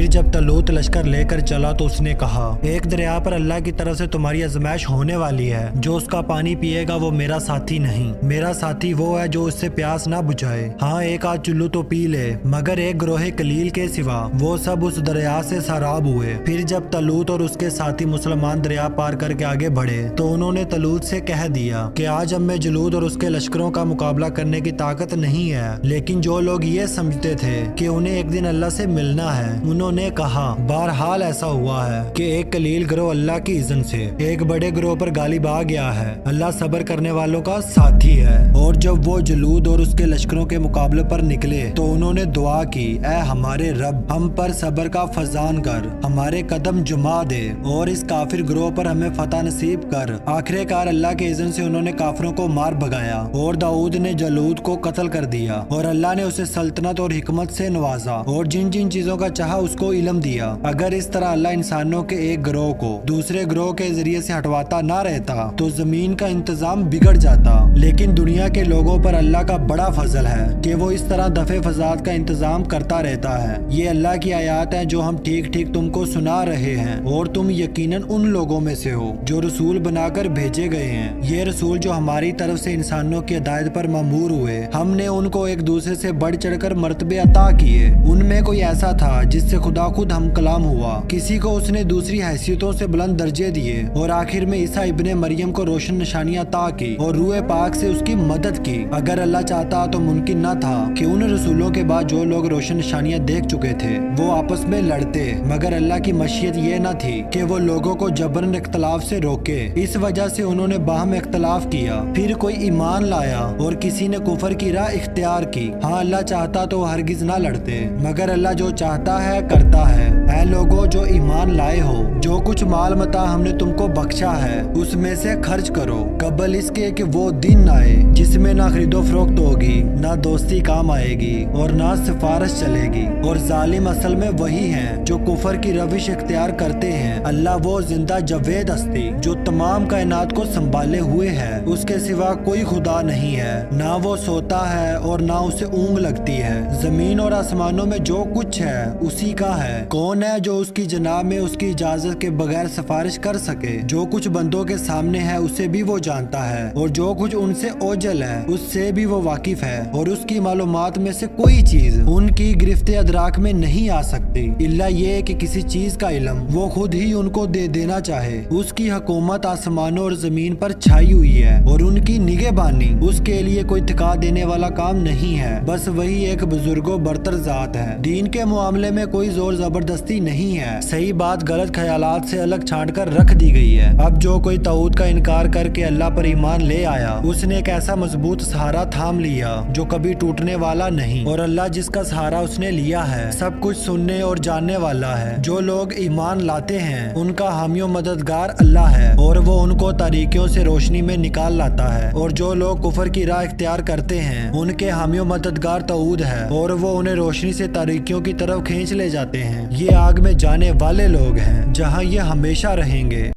फिर जब तलूत लश्कर लेकर चला तो उसने कहा, एक दरिया पर अल्लाह की तरफ से तुम्हारी आजमाइश होने वाली है। जो उसका पानी पिएगा वो मेरा साथी नहीं, मेरा साथी वो है जो उससे प्यास ना बुझाए। हाँ, एक आध चुल्लू तो पी ले, मगर एक ग्रोह कलील के सिवा वो सब उस दरिया से सराब हुए। फिर जब तलूत और उसके साथी मुसलमान दरिया पार करके आगे बढ़े तो उन्होंने तलूत से कह दिया कि आज हम में जलूद और उसके लश्करों का मुकाबला करने की ताकत नहीं है। लेकिन जो लोग ये समझते थे कि उन्हें एक दिन अल्लाह से मिलना है, उन्होंने कहा, बहरहाल ऐसा हुआ है कि एक कलील ग्रोह अल्लाह की इज़्न से एक बड़े ग्रोह पर गालिब आ गया है। अल्लाह सब्र करने वालों का साथी है। और जब वो जलूद और उसके लश्करों के मुकाबले पर निकले तो उन्होंने दुआ की, ऐ हमारे रब, हम पर सब्र का फजान कर, हमारे कदम जुमा दे और इस काफिर ग्रोह पर हमें फतह नसीब कर। आखिरकार अल्लाह के इज़्न से उन्होंने काफिरों को मार भगाया और दाऊद ने जलूद को कत्ल कर दिया और अल्लाह ने उसे सल्तनत और हिकमत से नवाजा और जिन जिन चीजों का चाहा उसको इल्म दिया। अगर इस तरह अल्लाह इंसानों के एक ग्रोह को दूसरे ग्रोह के जरिए से हटवाता ना रहता तो जमीन का इंतजाम बिगड़ जाता। लेकिन दुनिया के लोगों पर अल्लाह का बड़ा फजल है कि वो इस तरह दफे फसाद का इंतजाम करता रहता है। ये अल्लाह की आयत है जो हम ठीक ठीक तुमको सुना रहे हैं और तुम यकीनन उन लोगों में से हो जो रसूल बनाकर भेजे गए हैं। ये रसूल जो हमारी तरफ से इंसानों की हिदायत पर मामूर हुए, हमने उनको एक दूसरे से बढ़ चढ़कर मर्तबे अता किए। उनमें कोई ऐसा था जिससे खुदा खुद हम कलाम हुआ, किसी को उसने दूसरी हैसियतों से बुलंद दर्जे दिए और आखिर में ईसा इब्ने मरियम को रोशन निशानियां अता की और रूह पाक से उसकी मदद की। अगर अल्लाह चाहता तो मुमकिन न था कि उन रसूलों के बाद जो लोग रोशन निशानियां देख चुके थे वो आपस में लड़ते, मगर अल्लाह की मशीयत ये न थी कि वो लोगों को जबरन इख्तलाफ से रोके। इस वजह से उन्होंने बाहम इख्तलाफ किया। फिर कोई ईमान लाया और किसी ने कुफर की राह इख्तियार की। हाँ, अल्लाह चाहता तो हरगिज ना लड़ते, मगर अल्लाह जो चाहता है करता है। ऐ लोगों जो ईमान लाए हो, जो कुछ माल मता हमने तुमको बख्शा है उसमें से खर्च करो, कबल इसके कि वो दिन आए जिसमें ना खरीदो फरोख्त होगी, ना दोस्ती काम आएगी और ना सिफारिश चलेगी। और जालिम असल में वही हैं जो कुफर की रविश इख्तियार करते हैं। अल्लाह वो जिंदा जवेद हस्ती जो तमाम कायनात को संभाले हुए है, उसके सिवा कोई खुदा नहीं है। ना वो सोता है और ना उसे ऊँग लगती है। जमीन और आसमानों में जो कुछ है उसी का है। कौन है जो उसकी जनाब में उसकी इजाजत के बगैर सिफारिश कर सके? जो कुछ बंदों के सामने है उसे भी वो जानता है और जो कुछ उनसे ओझल है उससे भी वो वाकिफ है। और उसकी मालूमात में से कोई चीज उनकी गिरफ्ते अदराक में नहीं आ सकती इल्ला ये कि किसी चीज का इल्म वो खुद ही उनको दे देना चाहे। उसकी हुकूमत आसमानों और जमीन पर छाई हुई है और उनकी निगहबानी उसके लिए कोई थका देने वाला काम नहीं है। बस वही एक बुजुर्गो बरतर जात है। दीन के मामले में कोई जोर जबरदस्ती नहीं है। सही बात गलत ख्यालात से अलग छांट कर रख दी गई है। अब जो कोई तौहीद का इनकार करके अल्लाह पर ईमान ले आया उसने एक ऐसा मजबूत सहारा थाम लिया जो कभी टूटने वाला नहीं। और अल्लाह जिसका सहारा उसने लिया है सब कुछ सुनने और जानने वाला है। जो लोग ईमान लाते हैं उनका हामियों मददगार अल्लाह है और वो उनको तारीकियों से रोशनी में निकाल लाता है। और जो लोग कुफर की राह इख्तियार करते हैं उनके हामियों मददगार तऊद है और वो उन्हें रोशनी से तारीकियों की तरफ खींच ले जाते हैं। ये आग में जाने वाले लोग हैं जहाँ ये हमेशा रहेंगे।